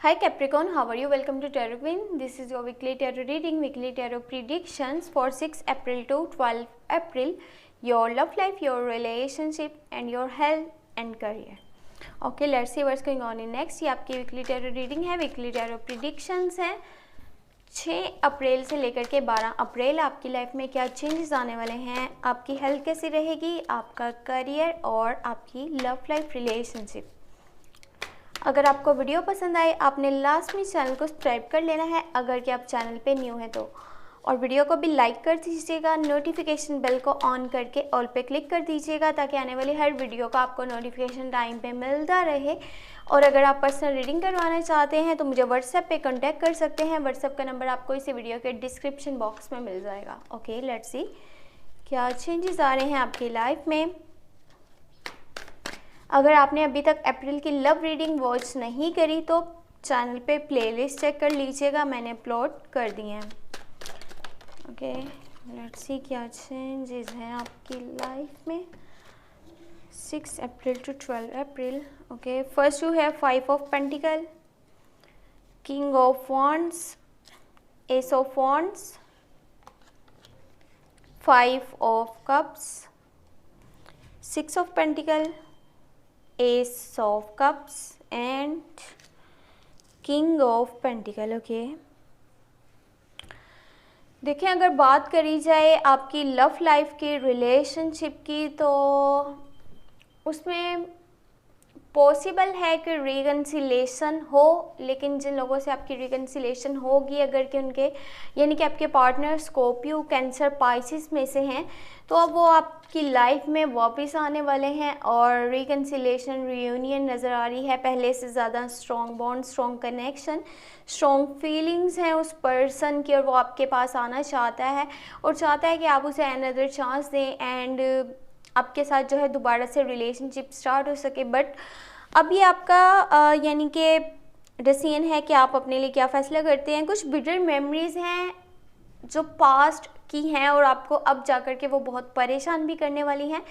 Hi Capricorn, how are you? Welcome to Tarot Queen. This is your weekly tarot reading, weekly tarot predictions for 6 April to 12 April. Your love life, your relationship and your health and career. Okay, let's see what's going on in next. ये आपकी weekly tarot reading है, weekly tarot predictions है. 6 अप्रैल से लेकर के 12 अप्रैल आपकी life में क्या चेंजेस आने वाले हैं, आपकी हेल्थ कैसी रहेगी, आपका करियर और आपकी लव लाइफ रिलेशनशिप. अगर आपको वीडियो पसंद आए आपने लास्ट में चैनल को सब्सक्राइब कर लेना है अगर कि आप चैनल पे न्यू हैं तो, और वीडियो को भी लाइक कर दीजिएगा. नोटिफिकेशन बेल को ऑन करके ऑल पे क्लिक कर दीजिएगा ताकि आने वाली हर वीडियो का आपको नोटिफिकेशन टाइम पे मिलता रहे. और अगर आप पर्सनल रीडिंग करवाना चाहते हैं तो मुझे व्हाट्सएप पे कांटेक्ट कर सकते हैं. व्हाट्सएप का नंबर आपको इसी वीडियो के डिस्क्रिप्शन बॉक्स में मिल जाएगा. ओके, लेट्स सी क्या चेंजेस आ रहे हैं आपकी लाइफ में. अगर आपने अभी तक अप्रैल की लव रीडिंग वॉच नहीं करी तो चैनल पे प्लेलिस्ट चेक कर लीजिएगा, मैंने अपलोड कर दिए हैं. ओके, लेट्स सी क्या चेंजेस हैं आपकी लाइफ में 6 April to 12 April. Okay, first you have 5 of pentacle, king of wands, ace of wands, 5 of cups, 6 of pentacle, Ace of Cups and King of Pentacle. Okay, देखिए अगर बात करी जाए आपकी लव लाइफ की, रिलेशनशिप की, तो उसमें पॉसिबल है कि रिकन्सिलेशन हो, लेकिन जिन लोगों से आपकी रिकन्सिलेशन होगी अगर कि उनके यानी कि आपके पार्टनर स्कॉर्पियो, कैंसर, पाइसिस में से हैं तो अब वो आपकी लाइफ में वापस आने वाले हैं और रिकन्सिलेशन, रियूनियन नज़र आ रही है. पहले से ज़्यादा strong bond, strong connection, strong feelings हैं उस पर्सन की और वो आपके पास आना चाहता है और चाहता है कि आप उसे अनदर चांस दें एंड आपके साथ जो है दोबारा से रिलेशनशिप स्टार्ट हो सके. बट अब ये आपका यानी कि डिसीजन है कि आप अपने लिए क्या फ़ैसला करते हैं. कुछ बिटर मेमोरीज़ हैं जो पास्ट की हैं और आपको अब जाकर के वो बहुत परेशान भी करने वाली हैं.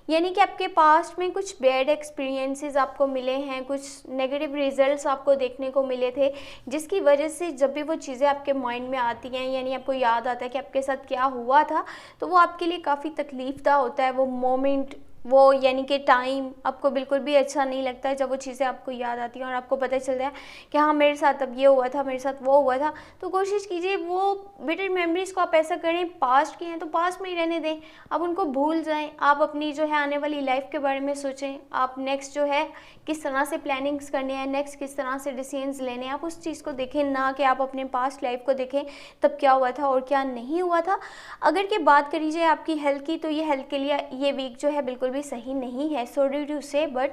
यानी कि आपके पास्ट में कुछ बैड एक्सपीरियंसेस आपको मिले हैं, कुछ नेगेटिव रिजल्ट्स आपको देखने को मिले थे, जिसकी वजह से जब भी वो चीज़ें आपके माइंड में आती हैं यानी आपको याद आता है कि आपके साथ क्या हुआ था तो वो आपके लिए काफ़ी तकलीफ़दा होता है. वो मोमेंट, वो यानी कि टाइम आपको बिल्कुल भी अच्छा नहीं लगता है जब वो चीज़ें आपको याद आती हैं और आपको पता चलता है कि हाँ मेरे साथ अब ये हुआ था, मेरे साथ वो हुआ था. तो कोशिश कीजिए वो बिटर मेमोरीज़ को आप ऐसा करें, पास्ट की हैं तो पास्ट में ही रहने दें, अब उनको भूल जाएं. आप अपनी जो है आने वाली लाइफ के बारे में सोचें, आप नेक्स्ट जो है किस तरह से प्लानिंग्स करने हैं, नेक्स्ट किस तरह से डिसीजंस लेने हैं, आप उस चीज़ को देखें, ना कि आप अपने पास्ट लाइफ को देखें तब क्या हुआ था और क्या नहीं हुआ था. अगर की बात करी जाए आपकी हेल्थ की तो ये हेल्थ के लिए ये वीक जो है बिल्कुल भी सही नहीं है, सॉरी टू से, बट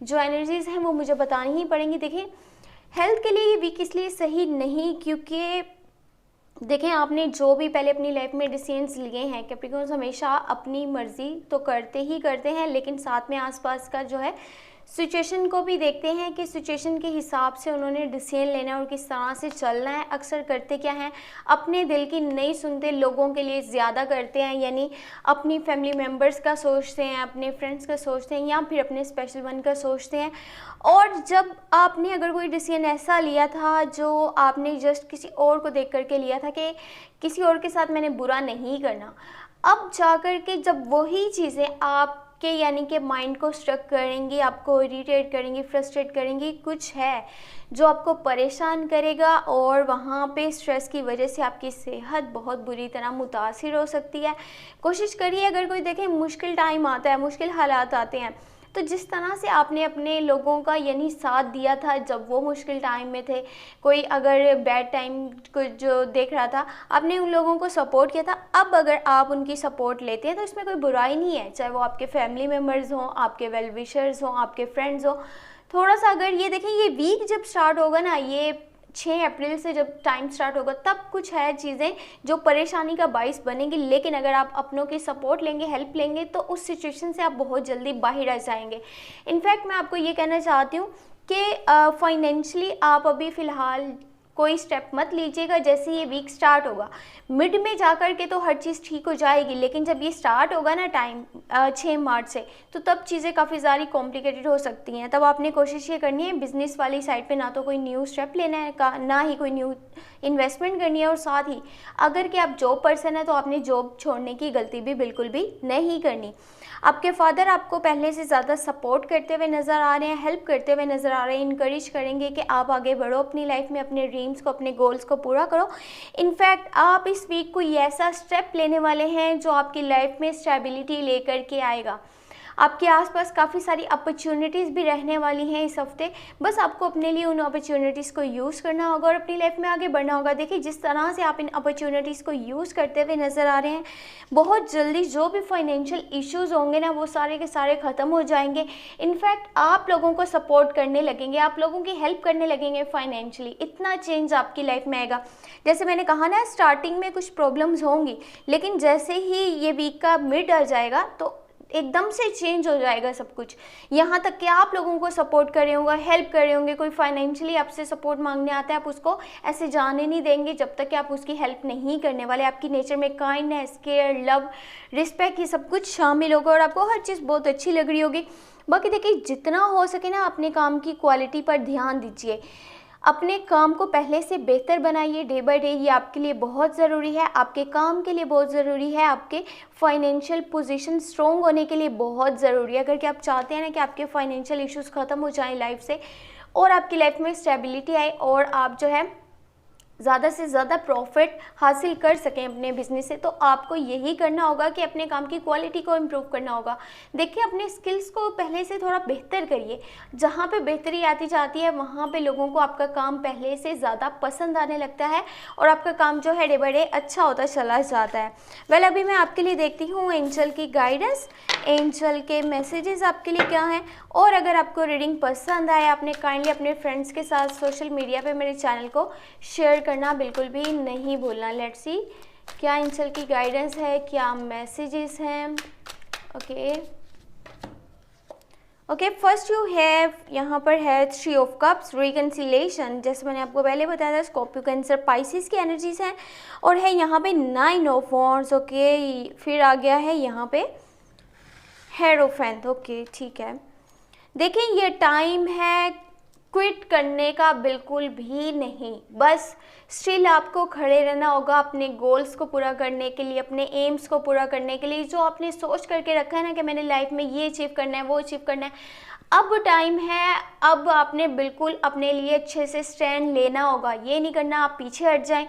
जो एनर्जीज हैं वो मुझे बतानी ही पड़ेंगी. देखिए हेल्थ के लिए ये वीक इसलिए सही नहीं क्योंकि देखें आपने जो भी पहले अपनी लाइफ में डिसीजंस लिए हैं, कैप्रिकॉर्न्स हमेशा अपनी मर्जी तो करते ही करते हैं लेकिन साथ में आसपास का जो है सिचुएशन को भी देखते हैं कि सिचुएशन के हिसाब से उन्होंने डिसीजन लेना है और किस तरह से चलना है. अक्सर करते क्या हैं, अपने दिल की नहीं सुनते, लोगों के लिए ज़्यादा करते हैं, यानी अपनी फैमिली मेम्बर्स का सोचते हैं, अपने फ्रेंड्स का सोचते हैं या फिर अपने स्पेशल वन का सोचते हैं. और जब आपने अगर कोई डिसीजन ऐसा लिया था जो आपने जस्ट किसी और को देख करके लिया था कि किसी और के साथ मैंने बुरा नहीं करना, अब जा कर के जब वही चीज़ें आप के यानी कि माइंड को स्ट्रक करेंगी, आपको इरिटेट करेंगी, फ्रस्ट्रेट करेंगी, कुछ है जो आपको परेशान करेगा और वहाँ पे स्ट्रेस की वजह से आपकी सेहत बहुत बुरी तरह मुतासिर हो सकती है. कोशिश करिए अगर कोई देखें मुश्किल टाइम आता है, मुश्किल हालात आते हैं तो जिस तरह से आपने अपने लोगों का यानी साथ दिया था जब वो मुश्किल टाइम में थे, कोई अगर बैड टाइम को जो देख रहा था आपने उन लोगों को सपोर्ट किया था, अब अगर आप उनकी सपोर्ट लेते हैं तो इसमें कोई बुराई नहीं है, चाहे वो आपके फैमिली मेम्बर्स हों, आपके वेल विशर्स हों, आपके फ्रेंड्स हों. थोड़ा सा अगर ये देखें ये वीक जब स्टार्ट होगा ना, ये 6 अप्रैल से जब टाइम स्टार्ट होगा तब कुछ है चीज़ें जो परेशानी का बाइस बनेंगी, लेकिन अगर आप अपनों की सपोर्ट लेंगे, हेल्प लेंगे तो उस सिचुएशन से आप बहुत जल्दी बाहर आ जाएंगे. इनफैक्ट मैं आपको ये कहना चाहती हूँ कि फाइनेंशियली आप अभी फ़िलहाल कोई स्टेप मत लीजिएगा। जैसे ये वीक स्टार्ट होगा, मिड में जाकर के तो हर चीज़ ठीक हो जाएगी, लेकिन जब ये स्टार्ट होगा ना टाइम 6 मार्च से, तो तब चीज़ें काफ़ी सारी कॉम्प्लिकेटेड हो सकती हैं। तब आपने कोशिश ये करनी है बिज़नेस वाली साइड पे ना तो कोई न्यू स्टेप लेना है, ना ही कोई न्यू इन्वेस्टमेंट करनी है। और साथ ही अगर कि आप जॉब पर्सन है तो आपने जॉब छोड़ने की गलती भी बिल्कुल भी नहीं करनी। आपके फादर आपको पहले से ज़्यादा सपोर्ट करते हुए नज़र आ रहे हैं, हेल्प करते हुए नज़र आ रहे हैं, इनकरेज करेंगे कि आप आगे बढ़ो अपनी लाइफ में, अपने ड्रीम्स को, अपने गोल्स को पूरा करो। इनफैक्ट आप इस वीक कोई ऐसा स्टेप लेने वाले हैं जो आपकी लाइफ में स्टेबिलिटी लेकर के आएगा। आपके आसपास काफ़ी सारी अपॉर्चुनिटीज़ भी रहने वाली हैं इस हफ्ते। बस आपको अपने लिए उन अपॉर्चुनिटीज़ को यूज़ करना होगा और अपनी लाइफ में आगे बढ़ना होगा। देखिए, जिस तरह से आप इन अपॉर्चुनिटीज़ को यूज़ करते हुए नज़र आ रहे हैं, बहुत जल्दी जो भी फाइनेंशियल इश्यूज़ होंगे ना, वो सारे के सारे ख़त्म हो जाएंगे। इनफैक्ट आप लोगों को सपोर्ट करने लगेंगे, आप लोगों की हेल्प करने लगेंगे फाइनेंशियली। इतना चेंज आपकी लाइफ में आएगा। जैसे मैंने कहा ना, स्टार्टिंग में कुछ प्रॉब्लम्स होंगी, लेकिन जैसे ही ये वीक का मिड आ जाएगा तो एकदम से चेंज हो जाएगा सब कुछ। यहाँ तक कि आप लोगों को सपोर्ट कर रहे होंगे, हेल्प कर रहे होंगे। कोई फाइनेंशियली आपसे सपोर्ट मांगने आता है, आप उसको ऐसे जाने नहीं देंगे जब तक कि आप उसकी हेल्प नहीं करने वाले। आपकी नेचर में काइंडनेस, केयर, लव, रिस्पेक्ट, ये सब कुछ शामिल होगा और आपको हर चीज़ बहुत अच्छी लग रही होगी। बाकी देखिए, जितना हो सके ना अपने काम की क्वालिटी पर ध्यान दीजिए, अपने काम को पहले से बेहतर बनाइए डे बाय डे। ये आपके लिए बहुत ज़रूरी है, आपके काम के लिए बहुत ज़रूरी है, आपके फाइनेंशियल पोजीशन स्ट्रॉन्ग होने के लिए बहुत ज़रूरी है। अगर कि आप चाहते हैं ना कि आपके फाइनेंशियल इश्यूज़ ख़त्म हो जाएं लाइफ से और आपकी लाइफ में स्टेबिलिटी आए और आप जो है ज़्यादा से ज़्यादा प्रॉफिट हासिल कर सकें अपने बिजनेस से, तो आपको यही करना होगा कि अपने काम की क्वालिटी को इम्प्रूव करना होगा। देखिए, अपने स्किल्स को पहले से थोड़ा बेहतर करिए। जहाँ पे बेहतरी आती जाती है, वहाँ पे लोगों को आपका काम पहले से ज़्यादा पसंद आने लगता है और आपका काम जो है डे बाय डे अच्छा होता चला जाता है। वेल, अभी मैं आपके लिए देखती हूँ एंजल की गाइडेंस, एंजल के मैसेजेस आपके लिए क्या हैं। और अगर आपको रीडिंग पसंद आए, आपने काइंडली अपने फ्रेंड्स के साथ सोशल मीडिया पे मेरे चैनल को शेयर करना बिल्कुल भी नहीं भूलना। लेट्स सी क्या एंजल की गाइडेंस है, क्या मैसेजेस हैं। ओके, फर्स्ट यू हैव, यहाँ पर है 3 ऑफ कप्स, रिकंसिलेशन। जैसे मैंने आपको पहले बताया था, स्कॉर्पियो, कैंसर, पाइसिस की एनर्जीज हैं। और है यहाँ पे 9 ऑफ वॉन्ड्स। ओके, फिर आ गया है यहाँ पे हेरोफेंट। ओके, ठीक है। देखिए, ये टाइम है क्विट करने का बिल्कुल भी नहीं। बस स्टिल आपको खड़े रहना होगा अपने गोल्स को पूरा करने के लिए, अपने एम्स को पूरा करने के लिए। जो आपने सोच करके रखा है ना कि मैंने लाइफ में ये अचीव करना है, वो अचीव करना है, अब टाइम है। अब आपने बिल्कुल अपने लिए अच्छे से स्टैंड लेना होगा। ये नहीं करना आप पीछे हट जाएं।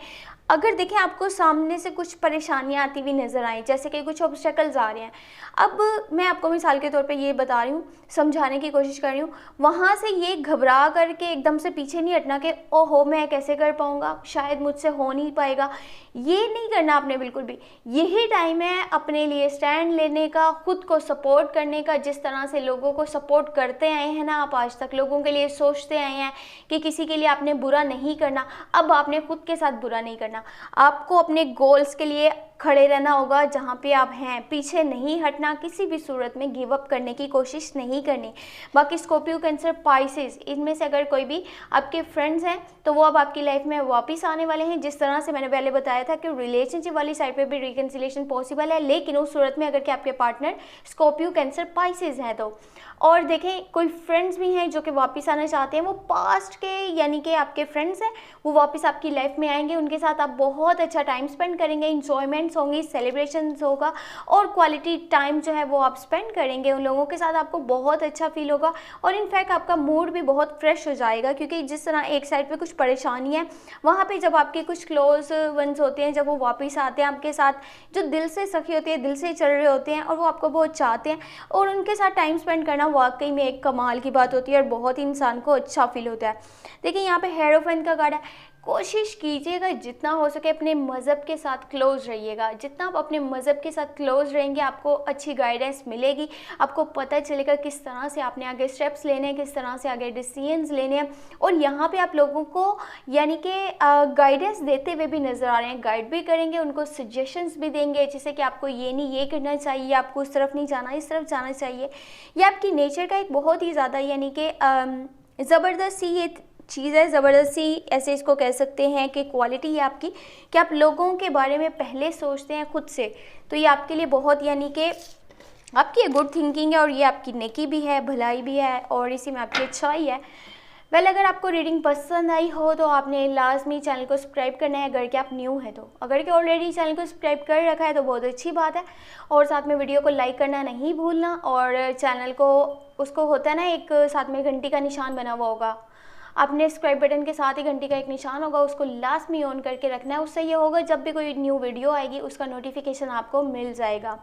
अगर देखें, आपको सामने से कुछ परेशानियां आती हुई नज़र आएँ, जैसे कि कुछ ऑब्स्टेकल्स आ रहे हैं, अब मैं आपको मिसाल के तौर पे ये बता रही हूँ, समझाने की कोशिश कर रही हूँ, वहाँ से ये घबरा करके एकदम से पीछे नहीं हटना कि ओहो मैं कैसे कर पाऊँगा, शायद मुझसे हो नहीं पाएगा। ये नहीं करना आपने बिल्कुल भी। यही टाइम है अपने लिए स्टैंड लेने का, खुद को सपोर्ट करने का। जिस तरह से लोगों को सपोर्ट करते आए हैं ना आप आज तक, लोगों के लिए सोचते आए हैं कि किसी के लिए आपने बुरा नहीं करना, अब आपने खुद के साथ बुरा नहीं करना। आपको अपने गोल्स के लिए खड़े रहना होगा जहाँ पे आप हैं, पीछे नहीं हटना, किसी भी सूरत में गिव अप करने की कोशिश नहीं करनी। बाकी स्कॉर्पियो, कैंसर, पाइसेस, इनमें से अगर कोई भी आपके फ्रेंड्स हैं तो वो अब आपकी लाइफ में वापस आने वाले हैं। जिस तरह से मैंने पहले बताया था कि रिलेशनशिप वाली साइड पे भी रिकंसिलेशन पॉसिबल है, लेकिन उस सूरत में अगर कि आपके पार्टनर स्कॉर्पियो, कैंसर, पाइसेस हैं तो। और देखें, कोई फ्रेंड्स भी हैं जो कि वापस आना चाहते हैं, वो पास्ट के यानी कि आपके फ्रेंड्स हैं, वो वापस आपकी लाइफ में आएंगे। उनके साथ आप बहुत अच्छा टाइम स्पेंड करेंगे, इंजॉयमेंट्स होंगी, सेलिब्रेशंस होगा और क्वालिटी टाइम जो है वो आप स्पेंड करेंगे उन लोगों के साथ। आपको बहुत अच्छा फील होगा और इनफैक्ट आपका मूड भी बहुत फ्रेश हो जाएगा, क्योंकि जिस तरह एक साइड पे कुछ परेशानी है, वहाँ पे जब आपके कुछ क्लोज वंस होते हैं, जब वो वापस आते हैं आपके साथ, जो दिल से सखी होती है, दिल से चल रहे होते हैं और वो आपको बहुत चाहते हैं, और उनके साथ टाइम स्पेंड करना वाकई में एक कमाल की बात होती है और बहुत ही इंसान को अच्छा फील होता है। देखिए, यहाँ पे हेरोफेंट का कार्ड है। कोशिश कीजिएगा जितना हो सके अपने मज़हब के साथ क्लोज रहिएगा। जितना आप अपने मज़हब के साथ क्लोज रहेंगे, आपको अच्छी गाइडेंस मिलेगी, आपको पता चलेगा किस तरह से आपने आगे स्टेप्स लेने हैं, किस तरह से आगे डिसीजंस लेने हैं। और यहाँ पे आप लोगों को यानी कि गाइडेंस देते हुए भी नज़र आ रहे हैं, गाइड भी करेंगे, उनको सजेशंस भी देंगे, जैसे कि आपको ये नहीं ये करना चाहिए, आपको उस तरफ नहीं जाना, इस तरफ जाना चाहिए। ये आपकी नेचर का एक बहुत ही ज़्यादा यानी कि ज़बरदस्त सी ये चीज़ है, ज़बरदस्ती ऐसे इसको कह सकते हैं कि क्वालिटी है आपकी कि आप लोगों के बारे में पहले सोचते हैं खुद से। तो ये आपके लिए बहुत यानी कि आपकी ये गुड थिंकिंग है और ये आपकी नेकी भी है, भलाई भी है और इसी में आपकी अच्छाई है। वेल अगर आपको रीडिंग पसंद आई हो तो आपने लाजमी चैनल को सब्सक्राइब करना है अगर कि आप न्यू है तो। अगर कि ऑलरेडी चैनल को सब्सक्राइब कर रखा है तो बहुत अच्छी बात है, और साथ में वीडियो को लाइक करना नहीं भूलना, और चैनल को उसको होता है ना एक साथ में घंटी का निशान बना हुआ होगा, आपने सब्सक्राइब बटन के साथ ही घंटी का एक निशान होगा, उसको लास्ट में ऑन करके रखना है। उससे ये होगा जब भी कोई न्यू वीडियो आएगी उसका नोटिफिकेशन आपको मिल जाएगा।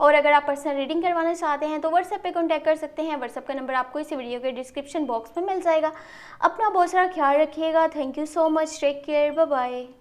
और अगर आप पर्सनल रीडिंग करवाना चाहते हैं तो व्हाट्सएप पे कांटेक्ट कर सकते हैं। व्हाट्सएप का नंबर आपको इस वीडियो के डिस्क्रिप्शन बॉक्स में मिल जाएगा। अपना बहुत सारा ख्याल रखिएगा। Thank you so much, take care, bye bye.